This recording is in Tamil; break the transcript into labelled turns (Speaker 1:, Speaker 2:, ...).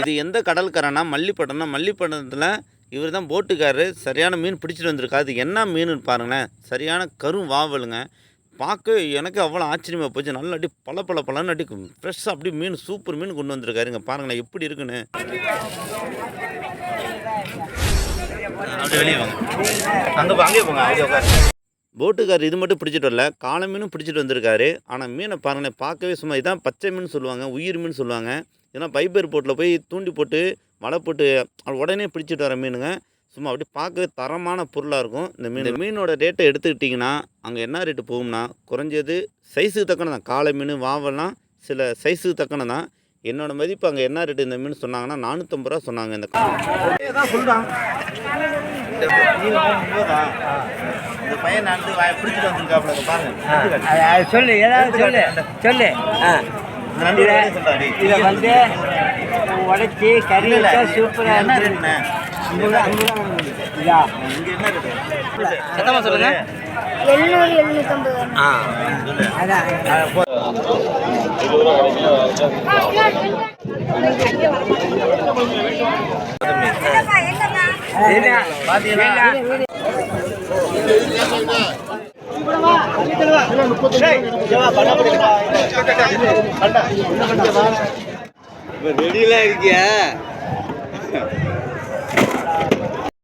Speaker 1: இது எந்த கடல்கரைனா மல்லிப்பட்டணத்தில் இவர் தான் போட்டுக்காரரு. சரியான மீன் பிடிச்சிட்டு வந்திருக்காரு. அது என்ன மீனுன்னு பாருங்களேன். சரியான கரும் வாவலுங்க. பார்க்க எனக்கு அவ்வளோ ஆச்சரியமாக போச்சு. நல்லா அடி பல அடி ஃப்ரெஷ்ஷாக அப்படி மீன் சூப்பர் மீன் கொண்டு வந்திருக்காருங்க. பாருங்களேன் எப்படி இருக்குன்னு. அப்படியே வெளியே வாங்க, அங்கேயே போங்க, அங்கே உட்காரு. போட்டுக்காரர் இது மட்டும் பிடிச்சிட்டு வரல, காளை மீனும் பிடிச்சிட்டு வந்திருக்காரு. ஆனால் மீனை பாருங்களேன், பார்க்கவே சும்மா இதான் பச்சை மீன் சொல்லுவாங்க, உயிர் மீன் சொல்லுவாங்க. ஏன்னா பைபர் போட்டில் போய் தூண்டி போட்டு வலை போட்டு உடனே பிடிச்சிட்டு வர மீனுங்க. சும்மா அப்படி பார்க்கவே தரமான பொருளாக இருக்கும். இந்த மீனோட ரேட்டை எடுத்துக்கிட்டிங்கன்னா அங்கே என்ன ரேட்டு போகும்னா, குறைஞ்சது சைஸுக்கு தக்கன தான். காளை மீன் வாவெல்லாம் சில சைஸுக்கு தக்கன தான். என்னோடய மதிப்பு அங்கே என்ன ரேட்டு இந்த மீன் சொன்னாங்கன்னா 450 ரூபா சொன்னாங்க. இந்த தான் சொல்கிறான் இந்த பையன் நடந்து பிடிச்சிட்டு வந்துருக்காப்புல பாருங்க.
Speaker 2: சொல்லு ஏதாவது சொல்லு. இதை வந்து உடைச்சி கறி வச்சா சூப்பராக
Speaker 1: என்ன ரேட்டுண்ணே? சத்தமாக சொல்லுங்க.
Speaker 3: 750.
Speaker 2: அதான்
Speaker 1: ரெடியெல்லாம் இருக்கியா?